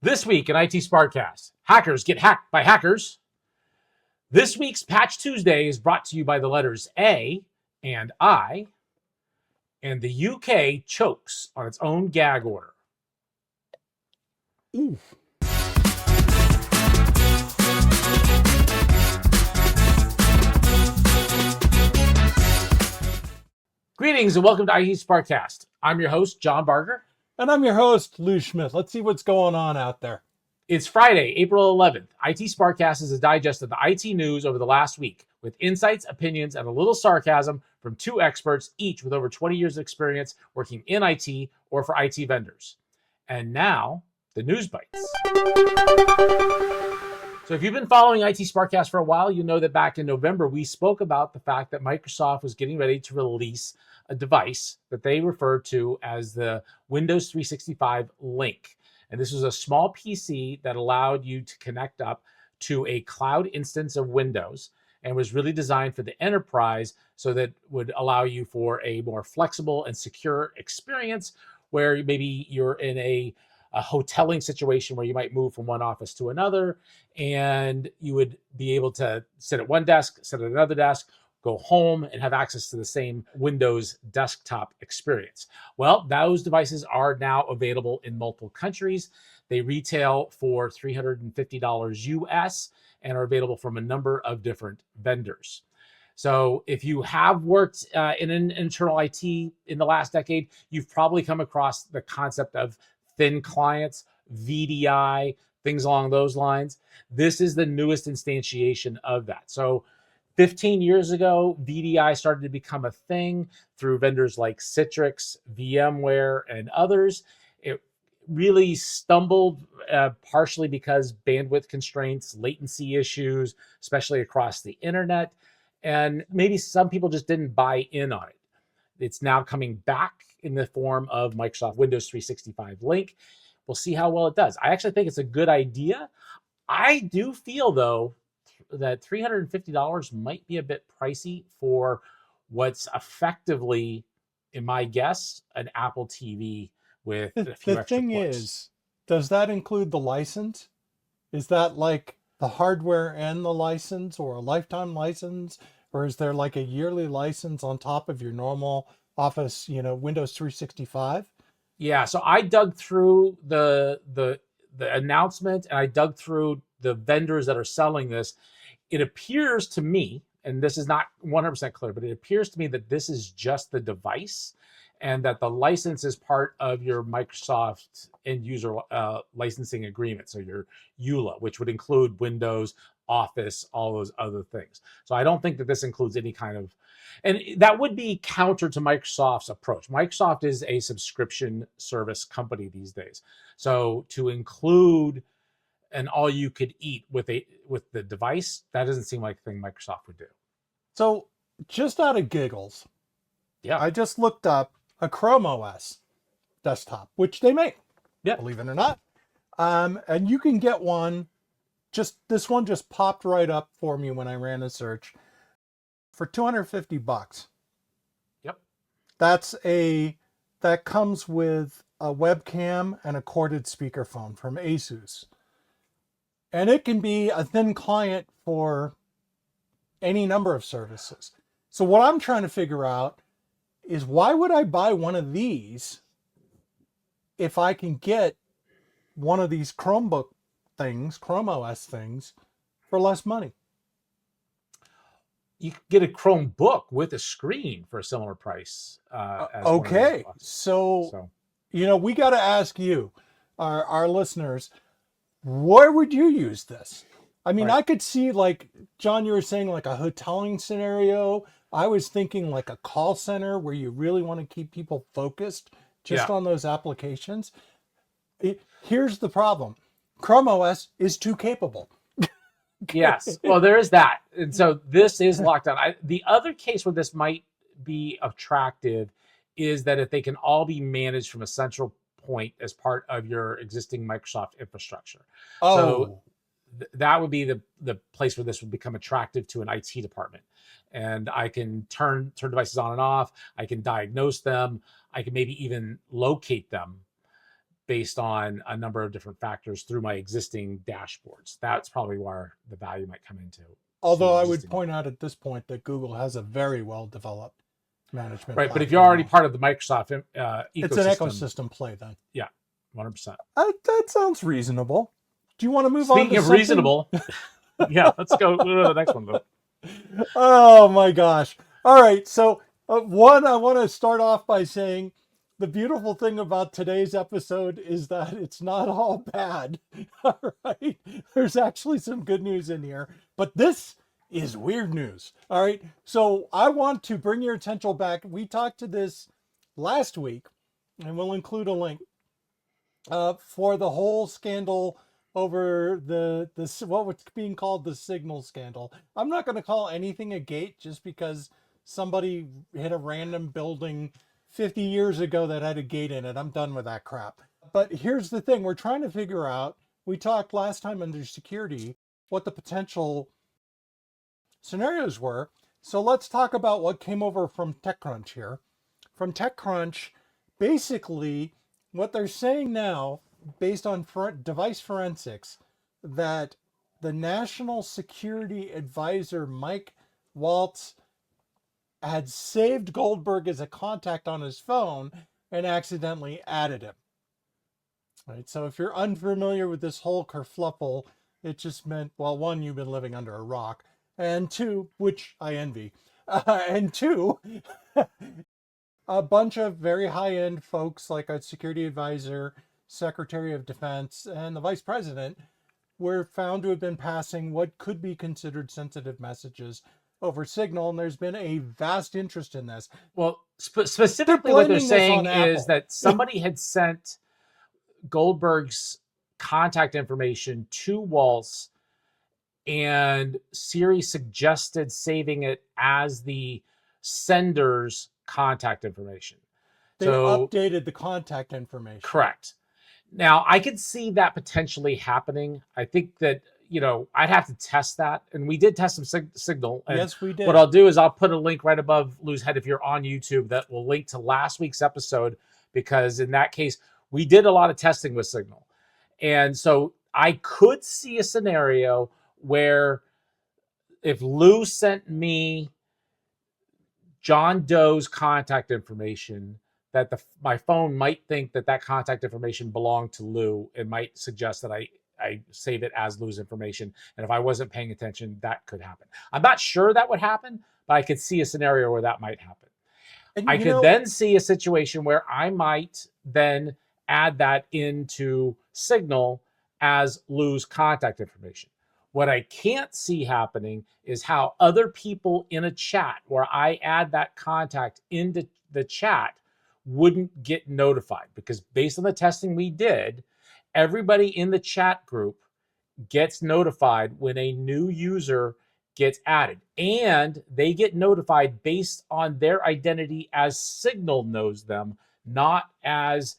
This week in IT SPARC Cast, hackers get hacked by hackers. This week's Patch Tuesday is brought to you by the letters A and I, and the UK chokes on its own gag order. Ooh. Greetings and welcome to IT SPARC Cast. I'm your host, John Barker. And I'm your host, Lou Schmidt. Let's see what's going on out there. It's Friday, April 11th. IT SPARC Cast is a digest of the IT news over the last week with insights, opinions, and a little sarcasm from two experts, each with over 20 years of experience working in IT or for IT vendors. And now, the news bites. So if you've been following IT SPARC Cast for a while, you know that back in November, we spoke about the fact that Microsoft was getting ready to release a device that they referred to as the Windows 365 Link. And this was a small PC that allowed you to connect up to a cloud instance of Windows and was really designed for the enterprise so that would allow you for a more flexible and secure experience where maybe you're in a hoteling situation where you might move from one office to another and you would be able to sit at one desk, sit at another desk, go home and have access to the same Windows desktop experience. Well, those devices are now available in multiple countries. They retail for $350 US and are available from a number of different vendors. So if you have worked in an internal IT in the last decade, you've probably come across the concept of thin clients, VDI, things along those lines. This is the newest instantiation of that. So 15 years ago, VDI started to become a thing through vendors like Citrix, VMware, and others. It really stumbled partially because bandwidth constraints, latency issues, especially across the internet, and maybe some people just didn't buy in on it. It's now coming back in the form of Microsoft Windows 365 Link. We'll see how well it does. I actually think it's a good idea. I do feel, though, that $350 might be a bit pricey for what's effectively, in my guess, an Apple TV with a few The extra thing ports. is, does that include the license? Is that like the hardware and the license, or a lifetime license? Or is there like a yearly license on top of your normal Office, Windows 365? Yeah, so I dug through the announcement and I dug through the vendors that are selling this. It appears to me, and this is not 100% clear, but it appears to me that this is just the device and that the license is part of your Microsoft end user licensing agreement. So your EULA, which would include Windows, Office, all those other things. So I don't think that this includes any kind of, and that would be counter to Microsoft's approach. Microsoft is a subscription service company these days. So to include an all you could eat with the device, that doesn't seem like a thing Microsoft would do. So just out of giggles, Yeah. I just looked up a Chrome OS desktop, which they make, Yeah. believe it or not. And you can get one. This one just popped right up for me when I ran a search for $250. Yep. That comes with a webcam and a corded speakerphone from Asus. And it can be a thin client for any number of services. So what I'm trying to figure out is, why would I buy one of these if I can get one of these Chrome OS things, for less money? You could get a Chromebook with a screen for a similar price. Okay, so we got to ask you, our listeners, where would you use this? I mean, right. I could see, like, John, you were saying, like a hoteling scenario. I was thinking like a call center where you really want to keep people focused just on those applications. Here's the problem. Chrome OS is too capable. Yes, well, there is that. And so this is locked down. The other case where this might be attractive is that if they can all be managed from a central point as part of your existing Microsoft infrastructure. Oh. So that would be the place where this would become attractive to an IT department. And I can turn devices on and off. I can diagnose them. I can maybe even locate them based on a number of different factors through my existing dashboards. That's probably where the value might come into. Although I would point out at this point that Google has a very well developed management. Right, but if you're already part of the Microsoft ecosystem, it's an ecosystem play then. Yeah, 100%. That sounds reasonable. Do you want to move on? Speaking of reasonable, yeah, let's go to the next one though. Oh my gosh! All right, so one, I want to start off by saying the beautiful thing about today's episode is that it's not all bad. All right, there's actually some good news in here, but this is weird news. All right, so I want to bring your attention back. We talked to this last week, and we'll include a link for the whole scandal over the what was being called the Signal scandal. I'm not going to call anything a gate just because somebody hit a random building 50 years ago that had a gate in it. I'm done with that crap. But here's the thing. We're trying to figure out, we talked last time under security, what the potential scenarios were. So let's talk about what came over from TechCrunch here. From TechCrunch, basically what they're saying now, based on device forensics, that the National Security Advisor, Mike Waltz, had saved Goldberg as a contact on his phone and accidentally added him. Right. So if you're unfamiliar with this whole kerfluffle, it just meant, well, one, you've been living under a rock, and two, which I envy, and two, a bunch of very high-end folks like a security advisor, Secretary of Defense, and the Vice President were found to have been passing what could be considered sensitive messages over Signal, and there's been a vast interest in this. Well, specifically what they're saying is that somebody had sent Goldberg's contact information to Waltz, and Siri suggested saving it as the sender's contact information. They updated the contact information. Correct. Now, I could see that potentially happening. I think that, I'd have to test that. And we did test some Signal. And yes, we did. What I'll do is I'll put a link right above Lou's head if you're on YouTube that will link to last week's episode, because in that case, we did a lot of testing with Signal. And so I could see a scenario where if Lou sent me John Doe's contact information, that my phone might think that contact information belonged to Lou. It might suggest that I save it as Lou's information. And if I wasn't paying attention, that could happen. I'm not sure that would happen, but I could see a scenario where that might happen. And I could then see a situation where I might then add that into Signal as Lou's contact information. What I can't see happening is how other people in a chat where I add that contact into the chat wouldn't get notified, because based on the testing we did, everybody in the chat group gets notified when a new user gets added, and they get notified based on their identity as Signal knows them, not as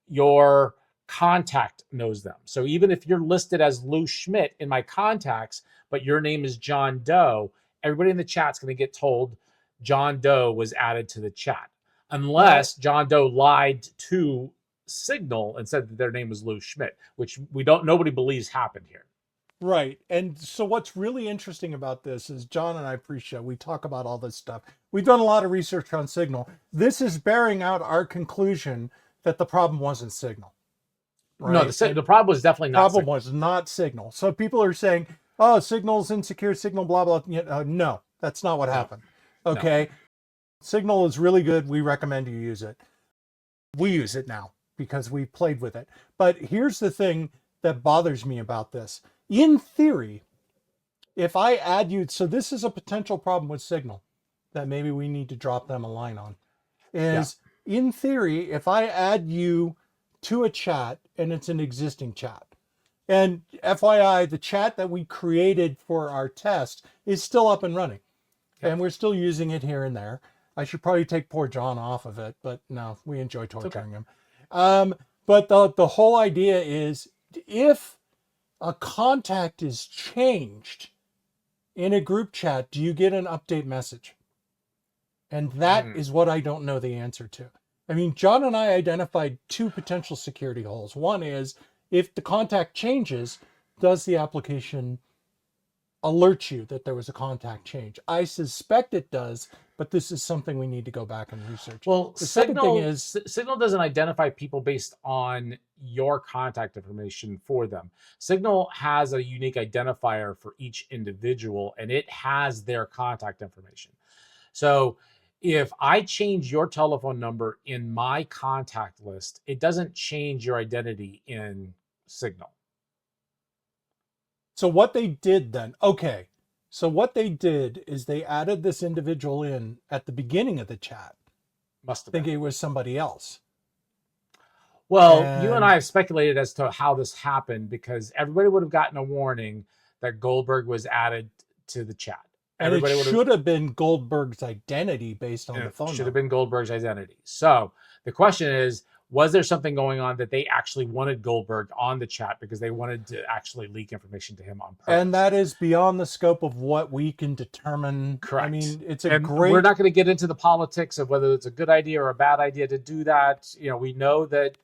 your contact knows them. So even if you're listed as Lou Schmidt in my contacts, but your name is John Doe, everybody in the chat's going to get told John Doe was added to the chat. Unless John Doe lied to Signal and said that their name was Lou Schmidt, which nobody believes happened here. Right. And so what's really interesting about this is John and I pre-show, we talk about all this stuff. We've done a lot of research on Signal. This is bearing out our conclusion that the problem wasn't Signal. Right? No, the problem was definitely not Signal. The problem was not Signal. So people are saying, oh, Signal's insecure, Signal, blah, blah. No, that's not what happened. Okay. No. Signal is really good. We recommend you use it. We use it now because we played with it. But here's the thing that bothers me about this. In theory, if I add you, so this is a potential problem with Signal that maybe we need to drop them a line on, is in theory, if I add you to a chat and it's an existing chat, and FYI, the chat that we created for our test is still up and running, and we're still using it here and there. I should probably take poor John off of it, but no, we enjoy torturing him. But the whole idea is, if a contact is changed in a group chat, do you get an update message? And that is what I don't know the answer to. I mean, John and I identified two potential security holes. One is if the contact changes, does the application alert you that there was a contact change? I suspect it does, but this is something we need to go back and research. Well, the second thing is Signal doesn't identify people based on your contact information for them. Signal has a unique identifier for each individual, and it has their contact information. So if I change your telephone number in my contact list, it doesn't change your identity in Signal. So what they did then, okay. So what they did is they added this individual in at the beginning of the chat. Must have thinking it was somebody else. Well, you and I have speculated as to how this happened because everybody would have gotten a warning that Goldberg was added to the chat. And it should have been Goldberg's identity based on the phone number. Should have been Goldberg's identity. So the question is, was there something going on that they actually wanted Goldberg on the chat because they wanted to actually leak information to him on purpose? And that is beyond the scope of what we can determine. Correct. I mean, it's We're not going to get into the politics of whether it's a good idea or a bad idea to do that. You know, we know that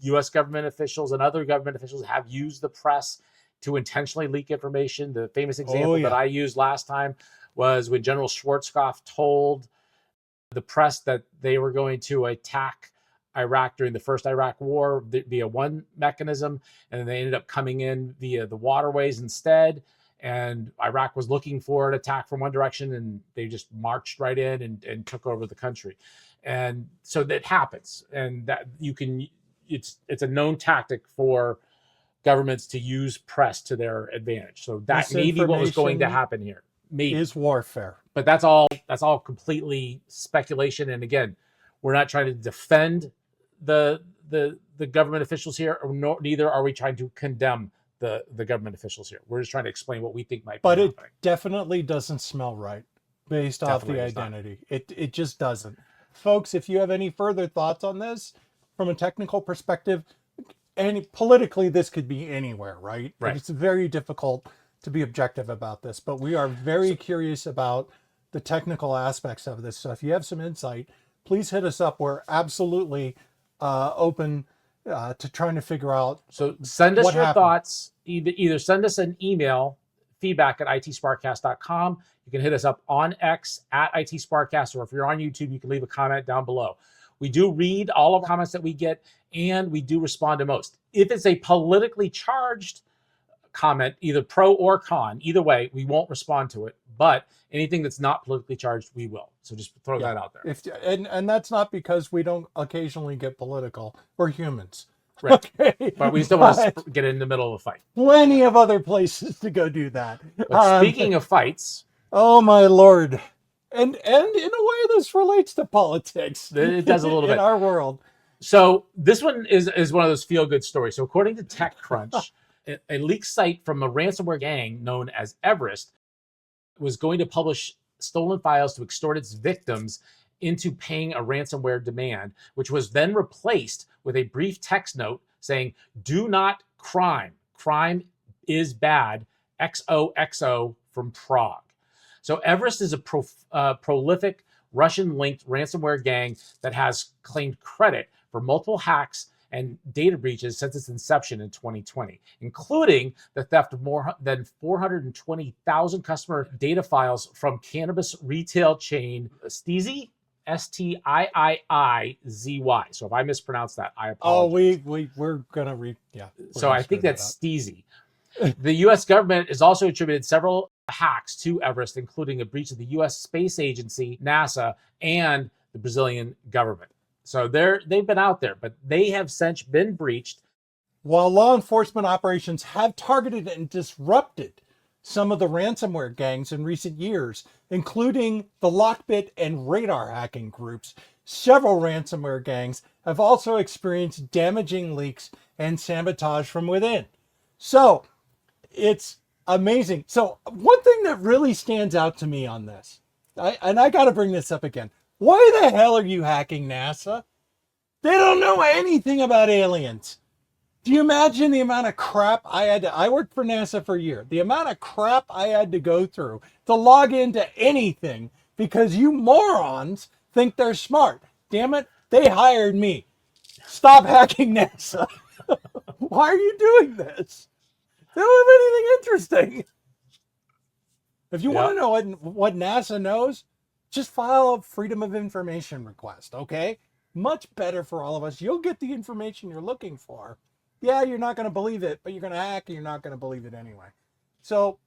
U.S. government officials and other government officials have used the press to intentionally leak information. The famous example that I used last time was when General Schwarzkopf told the press that they were going to attack Iraq during the first Iraq war via one mechanism, and then they ended up coming in via the waterways instead. And Iraq was looking for an attack from one direction, and they just marched right in and took over the country. And so that happens, and that it's a known tactic for governments to use press to their advantage. So that may be what was going to happen here. Maybe is warfare, but that's all completely speculation. And again, we're not trying to defend the government officials here, or neither are we trying to condemn the government officials here. We're just trying to explain what we think might be happening. But it definitely doesn't smell right based off the identity. It just doesn't. Folks, if you have any further thoughts on this from a technical perspective, and politically this could be anywhere, right? It's very difficult to be objective about this, but we are very curious about the technical aspects of this. So if you have some insight, please hit us up. We're absolutely open to trying to figure out. So send us your thoughts. Either send us an email, feedback at itsparkcast.com. You can hit us up on X at IT SPARC Cast, or if you're on YouTube, you can leave a comment down below. We do read all of the comments that we get, and we do respond to most. If it's a politically charged comment, either pro or con, either way, we won't respond to it. But anything that's not politically charged, we will. So just throw that out there. And that's not because we don't occasionally get political. We're humans. Right. Okay. But we still want to get in the middle of a fight. Plenty of other places to go do that. But speaking of fights. Oh, my Lord. And in a way, this relates to politics. It does a little bit. In our world. So this one is one of those feel-good stories. So according to TechCrunch, a leaked site from a ransomware gang known as Everest was going to publish stolen files to extort its victims into paying a ransomware demand, which was then replaced with a brief text note saying, "Do not crime. Crime is bad. XOXO from Prague." So Everest is a prolific Russian-linked ransomware gang that has claimed credit for multiple hacks and data breaches since its inception in 2020, including the theft of more than 420,000 customer data files from cannabis retail chain Stiiizy, Stiiizy. So if I mispronounce that, I apologize. Oh, we're gonna read. Yeah. So I think that's Stiiizy. The U.S. government has also attributed several hacks to Everest, including a breach of the U.S. Space Agency, NASA, and the Brazilian government. So they've been out there, but they have since been breached. While law enforcement operations have targeted and disrupted some of the ransomware gangs in recent years, including the Lockbit and Radar hacking groups, several ransomware gangs have also experienced damaging leaks and sabotage from within. So it's amazing. So one thing that really stands out to me on this, I got to bring this up again. Why the hell are you hacking NASA? They don't know anything about aliens. Do you imagine the amount of crap I worked for NASA for a year. The amount of crap I had to go through to log into anything because you morons think they're smart. Damn it. They hired me. Stop hacking NASA. Why are you doing this? They don't have anything interesting. If you want to know what NASA knows, just file a Freedom of Information request, okay? Much better for all of us. You'll get the information you're looking for. Yeah, you're not going to believe it, but you're going to hack and you're not going to believe it anyway. So,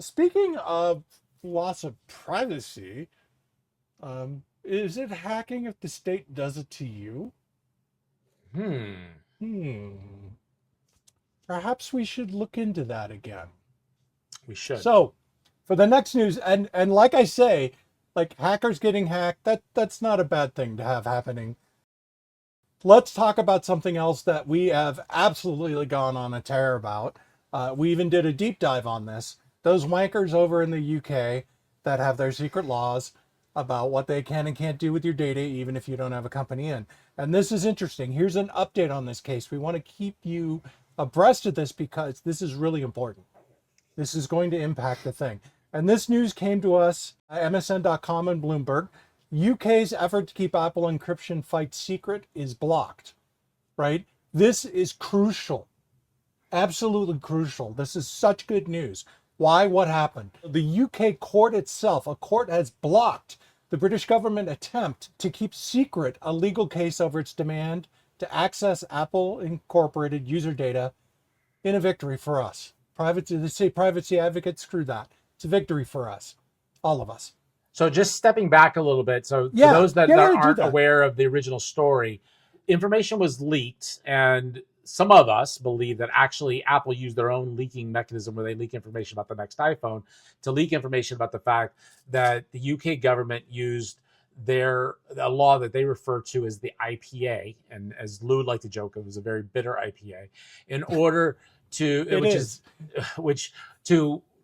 speaking of loss of privacy, is it hacking if the state does it to you? Perhaps we should look into that again. We should. So, for the next news, and like I say, like hackers getting hacked, that's not a bad thing to have happening. Let's talk about something else that we have absolutely gone on a tear about. We even did a deep dive on this. Those wankers over in the UK that have their secret laws about what they can and can't do with your data, even if you don't have a company in. And this is interesting. Here's an update on this case. We want to keep you abreast of this because this is really important. This is going to impact the thing. And this news came to us at MSN.com and Bloomberg. UK's effort to keep Apple encryption fight secret is blocked, right? This is crucial. Absolutely crucial. This is such good news. Why? What happened? The UK court itself, a court has blocked the British government attempt to keep secret a legal case over its demand to access Apple Incorporated user data in a victory for us. They say privacy advocates, screw that. It's a victory for us, all of us. So just stepping back a little bit. So for those that aren't aware of the original story, information was leaked, and some of us believe that actually Apple used their own leaking mechanism where they leak information about the next iPhone to leak information about the fact that the UK government used a law that they refer to as the IPA, and as Lou would like to joke, it was a very bitter IPA, in order to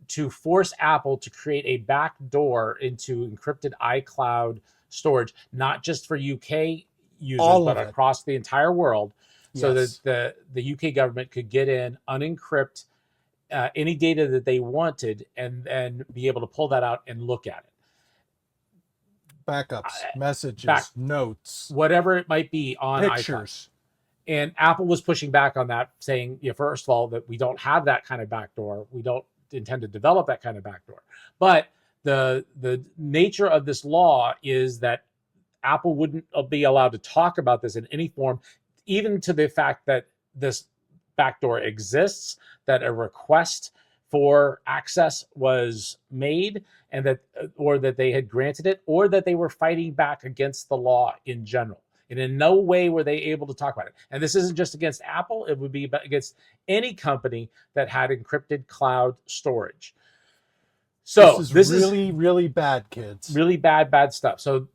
to force Apple to create a back door into encrypted iCloud storage, not just for UK users, but across the entire world, so that the UK government could get in, unencrypt any data that they wanted, and be able to pull that out and look at it. Backups, messages, notes, whatever it might be on pictures. iCloud. And Apple was pushing back on that, saying, first of all, that we don't have that kind of backdoor. We don't intend to develop that kind of backdoor. But the nature of this law is that Apple wouldn't be allowed to talk about this in any form, even to the fact that this backdoor exists, that a request for access was made, and that they had granted it, or that they were fighting back against the law in general. And in no way were they able to talk about it. And this isn't just against Apple, it would be against any company that had encrypted cloud storage. So this is really, really bad, kids. Really bad stuff. So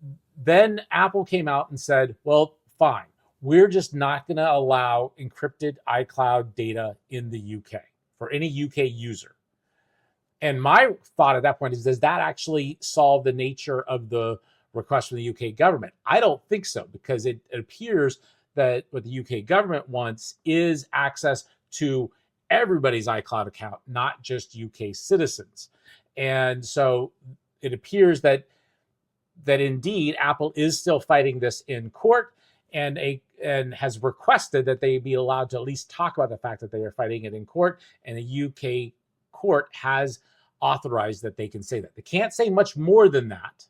then Apple came out and said, well, fine, we're just not going to allow encrypted iCloud data in the UK for any UK user. And my thought at that point is, does that actually solve the nature of the request from the UK government? I don't think so, because it appears that what the UK government wants is access to everybody's iCloud account, not just UK citizens. And so it appears that indeed Apple is still fighting this in court, and has requested that they be allowed to at least talk about the fact that they are fighting it in court, and the UK court has authorized that they can say that. They can't say much more than that,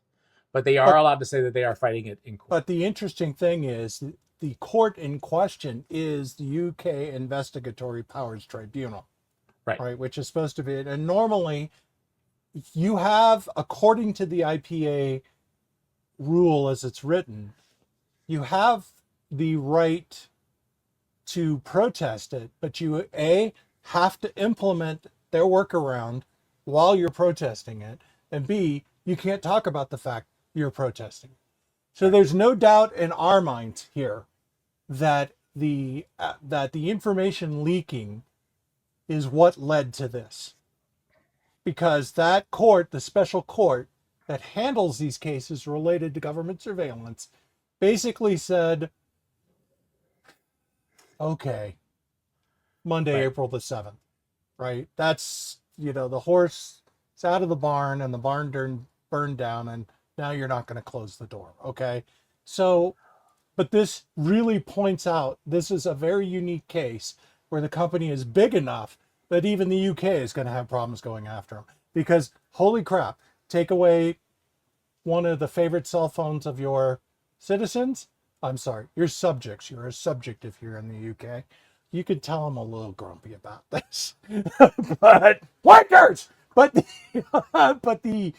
but they are allowed to say that they are fighting it in court. But the interesting thing is, the court in question is the UK Investigatory Powers Tribunal, right? Which is supposed to be it. And normally, you have, according to the IPA rule as it's written, you have the right to protest it, but you have to implement their workaround while you're protesting it, and B, you can't talk about the fact you're protesting. So there's no doubt in our minds here that the information leaking is what led to this, because that court, the special court that handles these cases related to government surveillance, basically said, okay, Monday, April the 7th, right? That's, the horse is out of the barn and the barn burned down, and now you're not going to close the door. Okay. So But this really points out this is a very unique case where the company is big enough that even the UK is going to have problems going after them. Because holy crap, take away one of the favorite cell phones of your citizens. I'm sorry, your subjects. You're a subject if you're in the UK. You could tell I'm a little grumpy about this, but blinkers. But but the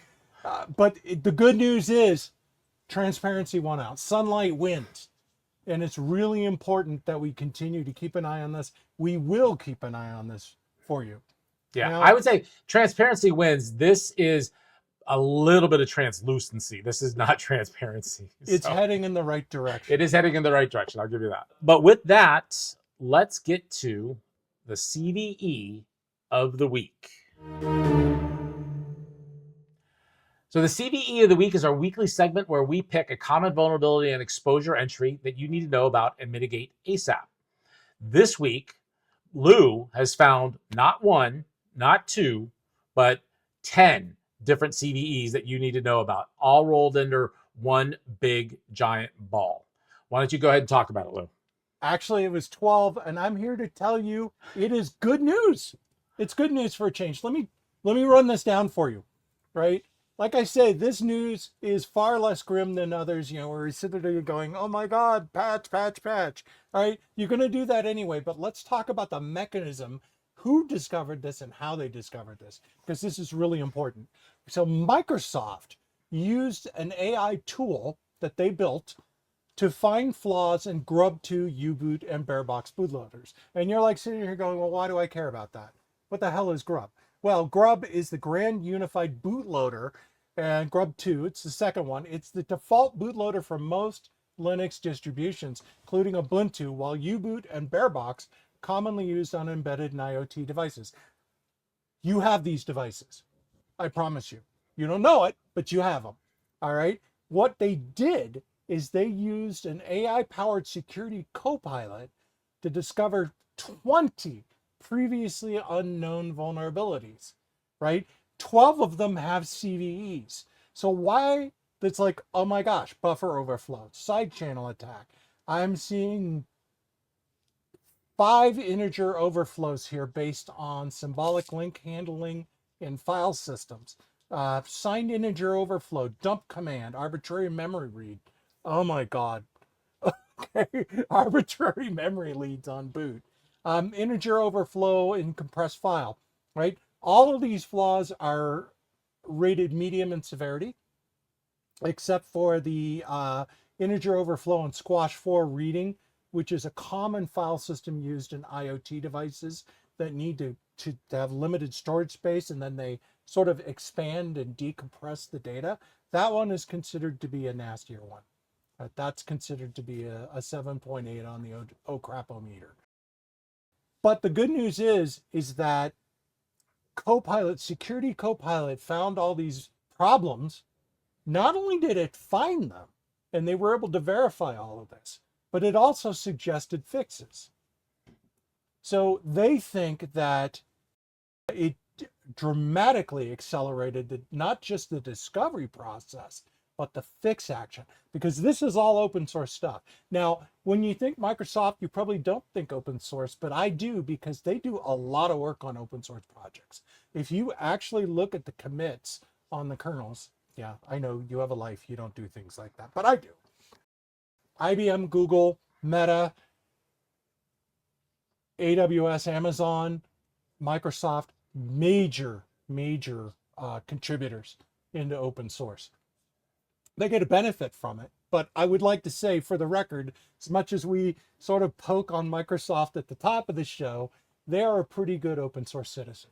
good news is transparency won out. Sunlight wins. And it's really important that we continue to keep an eye on this. We will keep an eye on this for you. Yeah, Now, I would say transparency wins. This is a little bit of translucency. This is not transparency. It's heading in the right direction. It is heading in the right direction. I'll give you that. But with that, let's get to the CVE of the week. So the CVE of the week is our weekly segment where we pick a common vulnerability and exposure entry that you need to know about and mitigate ASAP. This week, Lou has found not one, not two, but 10 different CVEs that you need to know about, all rolled under one big giant ball. Why don't you go ahead and talk about it, Lou? Actually, it was 12, and I'm here to tell you it is good news. It's good news for a change. Let me run this down for you, right? Like I say, this news is far less grim than others, where we sit there going, oh my God, patch. All right, you're going to do that anyway, but let's talk about the mechanism, who discovered this and how they discovered this, because this is really important. So Microsoft used an AI tool that they built to find flaws in Grub2, U-boot, and Barebox bootloaders. And you're like sitting here going, well, why do I care about that? What the hell is Grub? Well, Grub is the Grand Unified Bootloader, and Grub2, it's the second one. It's the default bootloader for most Linux distributions, including Ubuntu, while U-boot and Barebox commonly used on embedded and IoT devices. You have these devices. I promise you. You don't know it, but you have them. All right? What they did is they used an AI-powered security copilot to discover 20 previously unknown vulnerabilities, right? 12 of them have CVEs. So why that's like, oh my gosh, buffer overflow, side channel attack. I'm seeing 5 integer overflows here based on symbolic link handling in file systems. Signed integer overflow, dump command, arbitrary memory read. Oh my God. Okay, arbitrary memory leads on boot. Integer overflow in compressed file, right? All of these flaws are rated medium in severity, except for the integer overflow and squash 4 reading, which is a common file system used in IoT devices that need to have limited storage space, and then they sort of expand and decompress the data. That one is considered to be a nastier one. That's considered to be a 7.8 on the oh-crap-o-meter. But the good news is that Copilot, Security Copilot, found all these problems. Not only did it find them, and they were able to verify all of this, but it also suggested fixes. So they think that it dramatically accelerated not just the discovery process, but the fix action, because this is all open source stuff. Now, when you think Microsoft, you probably don't think open source, but I do, because they do a lot of work on open source projects. If you actually look at the commits on the kernels, yeah, I know you have a life, you don't do things like that, but I do. IBM, Google, Meta, AWS, Amazon, Microsoft, major contributors into open source. They get a benefit from it, but I would like to say, for the record, as much as we sort of poke on Microsoft at the top of the show, they are a pretty good open source citizen.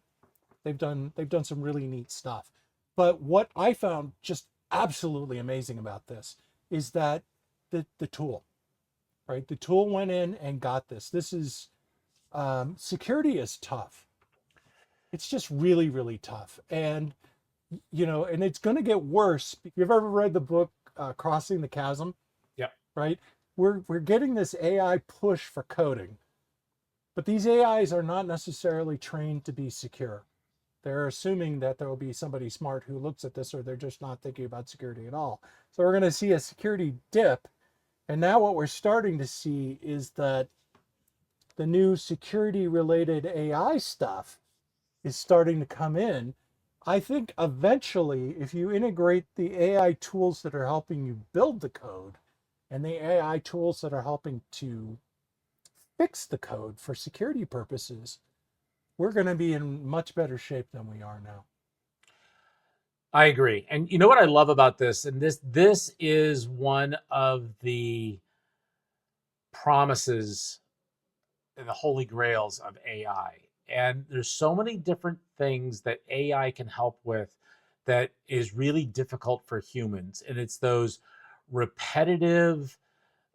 They've done some really neat stuff. But what I found just absolutely amazing about this is that the tool, right? The tool went in and got this. This is security is tough. It's just really tough, and and it's going to get worse. You've ever read the book Crossing the Chasm? Yeah. Right. We're getting this AI push for coding, but these AIs are not necessarily trained to be secure. They're assuming that there will be somebody smart who looks at this, or they're just not thinking about security at all. So we're going to see a security dip And now what we're starting to see is that the new security related AI stuff is starting to come in. I think eventually, if you integrate the AI tools that are helping you build the code and the AI tools that are helping to fix the code for security purposes, we're going to be in much better shape than we are now. I agree. And you know what I love about this? And this is one of the promises and the holy grails of AI. And there's so many different things that AI can help with that is really difficult for humans. And it's those repetitive,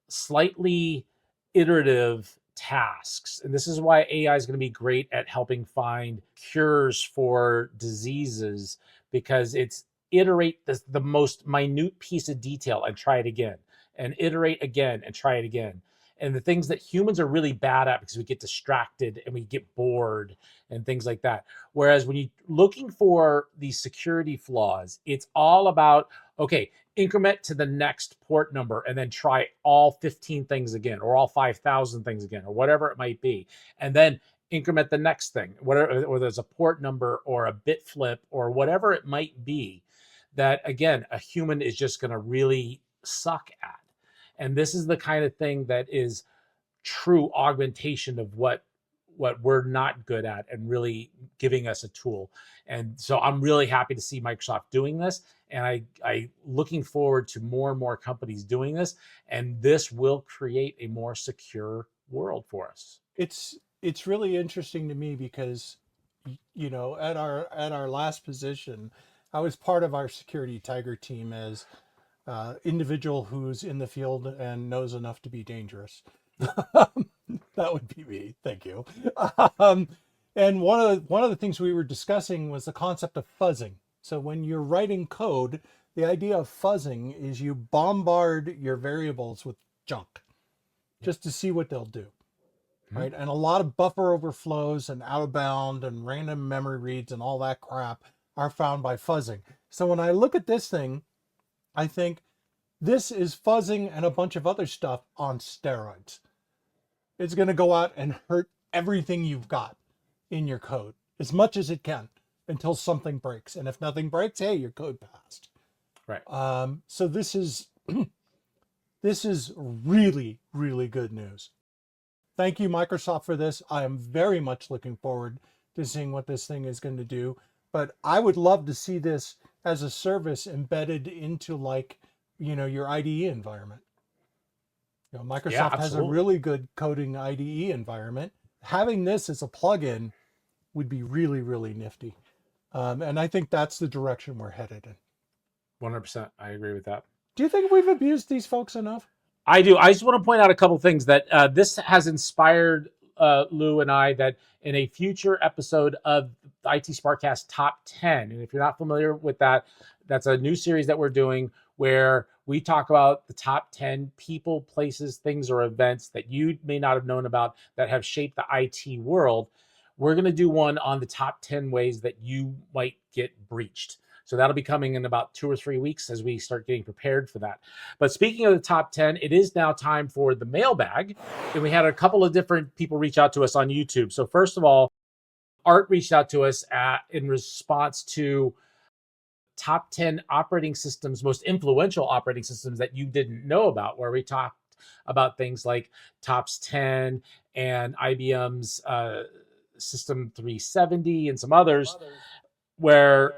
slightly iterative tasks. And this is why AI is going to be great at helping find cures for diseases, because it's iterate the most minute piece of detail and try it again, and iterate again and try it again. And the things that humans are really bad at, because we get distracted and we get bored and things like that. Whereas when you're looking for these security flaws, it's all about, okay, increment to the next port number and then try all 15 things again, or all 5,000 things again, or whatever it might be. And then increment the next thing, whatever, or there's a port number or a bit flip or whatever it might be, that again, a human is just going to really suck at. And this is the kind of thing that is true augmentation of what we're not good at, and really giving us a tool. And so I'm really happy to see Microsoft doing this, and I looking forward to more and more companies doing this, and this will create a more secure world for us. It's really interesting to me because, you know, at our last position, I was part of our security tiger team as individual who's in the field and knows enough to be dangerous. That would be me. Thank you. And one of the things we were discussing was the concept of fuzzing. So when you're writing code, the idea of fuzzing is you bombard your variables with junk just to see what they'll do. Right. And a lot of buffer overflows and out of bound and random memory reads and all that crap are found by fuzzing. So when I look at this thing, I think this is fuzzing and a bunch of other stuff on steroids. It's going to go out and hurt everything you've got in your code as much as it can until something breaks. And if nothing breaks, hey, your code passed. Right. So this is really, really good news. Thank you, Microsoft, for this. I am very much looking forward to seeing what this thing is going to do. But I would love to see this as a service embedded into, like, you know, your IDE environment. You know, Microsoft has a really good coding IDE environment. Having this as a plugin would be really, really nifty. And I think that's the direction we're headed in. 100%. I agree with that. Do you think we've abused these folks enough? I do. I just want to point out a couple things that this has inspired Lou and I, that in a future episode of the IT SPARC Cast Top 10, and if you're not familiar with that, that's a new series that we're doing where we talk about the top 10 people, places, things, or events that you may not have known about that have shaped the IT world. We're going to do one on the top 10 ways that you might get breached. So that'll be coming in about 2 or 3 weeks as we start getting prepared for that. But speaking of the top 10, it is now time for the mailbag. And we had a couple of different people reach out to us on YouTube. So first of all, Art reached out to us in response to top 10 operating systems, most influential operating systems that you didn't know about, where we talked about things like TOPS 10 and IBM's System 370 and some others, where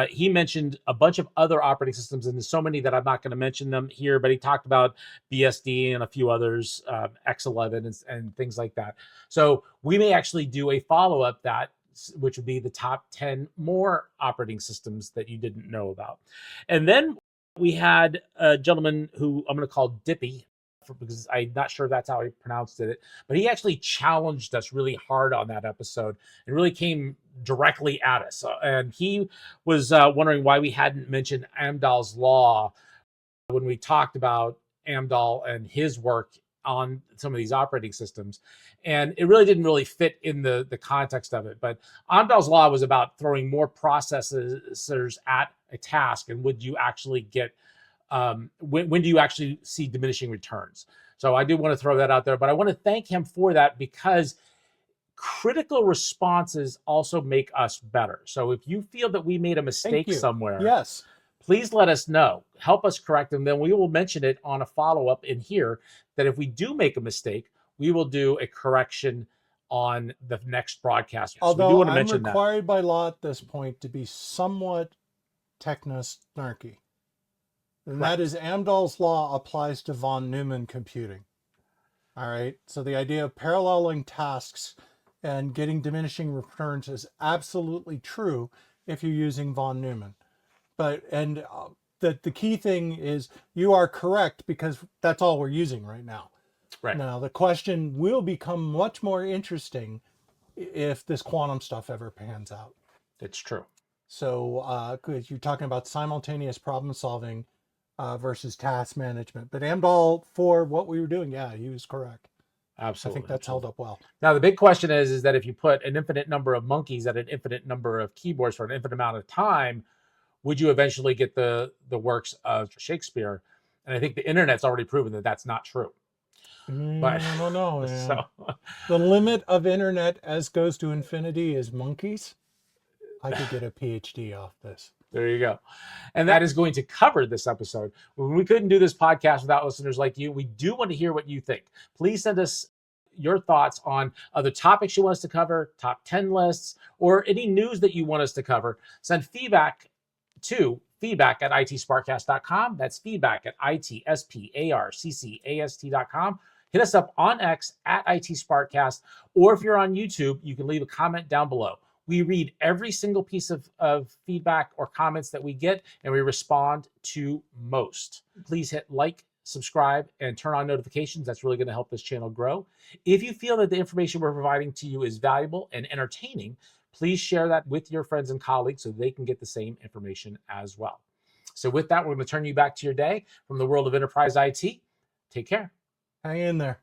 he mentioned a bunch of other operating systems, and there's so many that I'm not going to mention them here, but he talked about BSD and a few others, X11 and things like that. So we may actually do a follow-up that, which would be the top 10 more operating systems that you didn't know about. And then we had a gentleman who I'm going to call Dippy, because I'm not sure that's how he pronounced it, but he actually challenged us really hard on that episode and really came directly at us. And he was wondering why we hadn't mentioned Amdahl's law when we talked about Amdahl and his work on some of these operating systems. And it really didn't really fit in the context of it. But Amdahl's law was about throwing more processors at a task, and would you actually get when do you actually see diminishing returns? So I do want to throw that out there, but I want to thank him for that, because critical responses also make us better. So if you feel that we made a mistake somewhere, yes, please let us know. Help us correct them. Then we will mention it on a follow-up in here, that if we do make a mistake, we will do a correction on the next broadcast. Although so we do want to I'm mention required by law at this point to be somewhat techno-snarky. And that is Amdahl's law applies to von Neumann computing. All right. So the idea of paralleling tasks and getting diminishing returns is absolutely true if you're using von Neumann. But the key thing is you are correct, because that's all we're using right now. Right. Now the question will become much more interesting if this quantum stuff ever pans out. It's true. So because you're talking about simultaneous problem solving versus task management. But Amdahl, for what we were doing, yeah, he was correct. Absolutely. I think that's held up well. Now, the big question is that if you put an infinite number of monkeys at an infinite number of keyboards for an infinite amount of time, would you eventually get the works of Shakespeare? And I think the internet's already proven that that's not true. But I don't know. So, the limit of internet as goes to infinity is monkeys. I could get a PhD off this. There you go. And that is going to cover this episode. When we couldn't do this podcast without listeners like you, we do want to hear what you think. Please send us your thoughts on other topics you want us to cover, top 10 lists, or any news that you want us to cover. Send feedback to feedback@itsparkcast.com. That's feedback at itsparkcast.com. Hit us up on X at IT SPARC Cast, or if you're on YouTube, you can leave a comment down below. We read every single piece of feedback or comments that we get, and we respond to most. Please hit like, subscribe, and turn on notifications. That's really going to help this channel grow. If you feel that the information we're providing to you is valuable and entertaining, please share that with your friends and colleagues so they can get the same information as well. So with that, we're going to turn you back to your day from the world of enterprise IT. Take care. Hang in there.